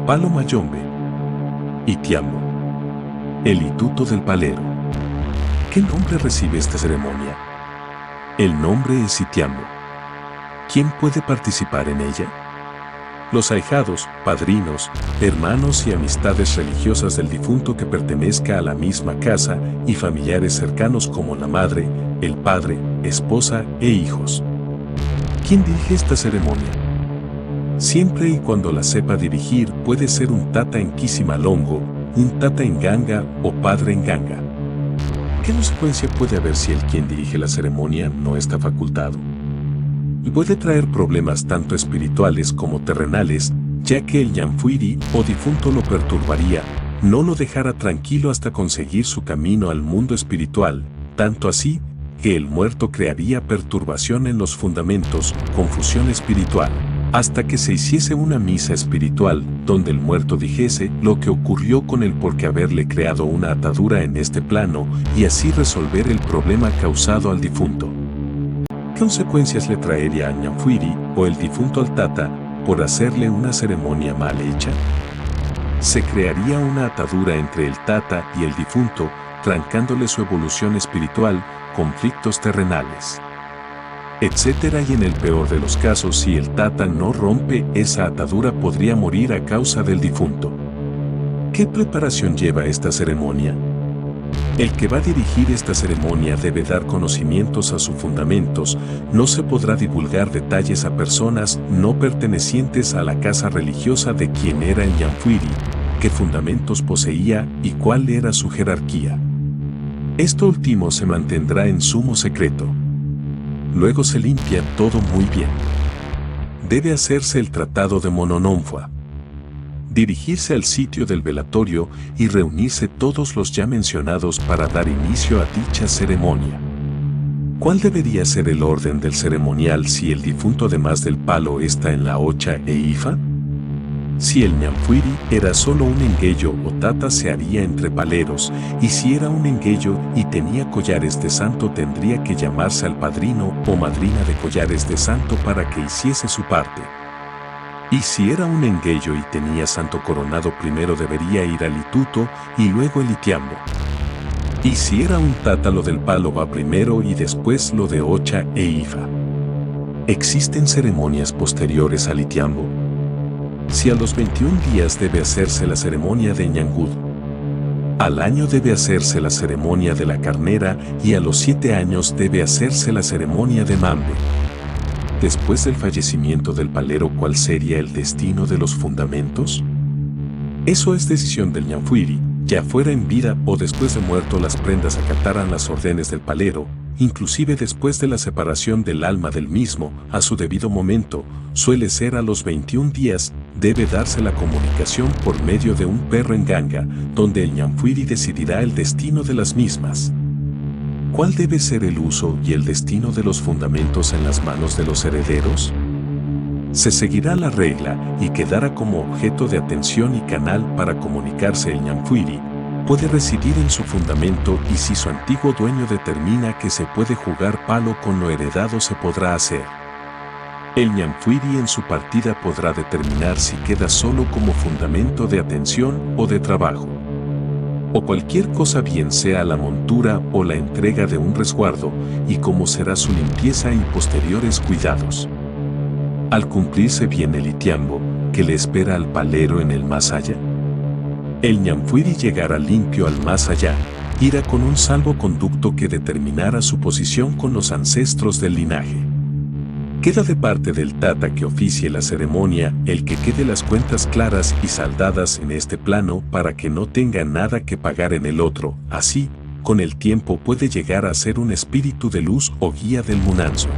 Palo Mayombe. Itiambo. El Ituto del Palero. ¿Qué nombre recibe esta ceremonia? El nombre es Itiambo. ¿Quién puede participar en ella? Los ahijados, padrinos, hermanos y amistades religiosas del difunto que pertenezca a la misma casa y familiares cercanos como la madre, el padre, esposa e hijos. ¿Quién dirige esta ceremonia? Siempre y cuando la sepa dirigir puede ser un tata en Kisimalongo, un tata en Ganga o padre en Ganga. ¿Qué consecuencia puede haber si el quien dirige la ceremonia no está facultado? Puede traer problemas tanto espirituales como terrenales, ya que el ñanfuiri o difunto lo perturbaría, no lo dejara tranquilo hasta conseguir su camino al mundo espiritual, tanto así que el muerto crearía perturbación en los fundamentos, confusión espiritual, hasta que se hiciese una misa espiritual, donde el muerto dijese lo que ocurrió con él porque haberle creado una atadura en este plano, y así resolver el problema causado al difunto. ¿Qué consecuencias le traería al ñanfuiri o el difunto al tata por hacerle una ceremonia mal hecha? Se crearía una atadura entre el tata y el difunto, trancándole su evolución espiritual, conflictos terrenales, etc. Y en el peor de los casos, si el tata no rompe esa atadura, podría morir a causa del difunto. ¿Qué preparación lleva esta ceremonia? El que va a dirigir esta ceremonia debe dar conocimientos a sus fundamentos, no se podrá divulgar detalles a personas no pertenecientes a la casa religiosa de quien era el ñanfuiri, qué fundamentos poseía y cuál era su jerarquía. Esto último se mantendrá en sumo secreto. Luego se limpia todo muy bien. Debe hacerse el tratado de Monononfua. Dirigirse al sitio del velatorio y reunirse todos los ya mencionados para dar inicio a dicha ceremonia. ¿Cuál debería ser el orden del ceremonial si el difunto además del palo está en la ocha e ifa? Si el ñanfuiri era solo un enguello o tata se haría entre paleros, y si era un enguello y tenía collares de santo tendría que llamarse al padrino o madrina de collares de santo para que hiciese su parte. Y si era un enguello y tenía santo coronado, primero debería ir al ituto y luego el itiambo. Y si era un tata, lo del palo va primero y después lo de ocha e ifa. ¿Existen ceremonias posteriores al itiambo? Si a los 21 días debe hacerse la ceremonia de ñangud, al año debe hacerse la ceremonia de la carnera y a los 7 años debe hacerse la ceremonia de mambe. Después del fallecimiento del palero, ¿cuál sería el destino de los fundamentos? Eso es decisión del ñanfuiri, ya fuera en vida o después de muerto las prendas acataran las órdenes del palero, inclusive después de la separación del alma del mismo, a su debido momento, suele ser a los 21 días, debe darse la comunicación por medio de un perro en ganga, donde el ñanfuiri decidirá el destino de las mismas. ¿Cuál debe ser el uso y el destino de los fundamentos en las manos de los herederos? Se seguirá la regla y quedará como objeto de atención y canal para comunicarse el ñanfuiri. Puede residir en su fundamento y si su antiguo dueño determina que se puede jugar palo con lo heredado se podrá hacer. El ñanfuiri en su partida podrá determinar si queda solo como fundamento de atención o de trabajo, o cualquier cosa, bien sea la montura o la entrega de un resguardo, y cómo será su limpieza y posteriores cuidados. Al cumplirse bien el itiambo, que le espera al palero en el más allá, el ñanfuiri llegará limpio al más allá, irá con un salvoconducto que determinará su posición con los ancestros del linaje. Queda de parte del tata que oficie la ceremonia el que quede las cuentas claras y saldadas en este plano para que no tenga nada que pagar en el otro. Así, con el tiempo puede llegar a ser un espíritu de luz o guía del munanzo.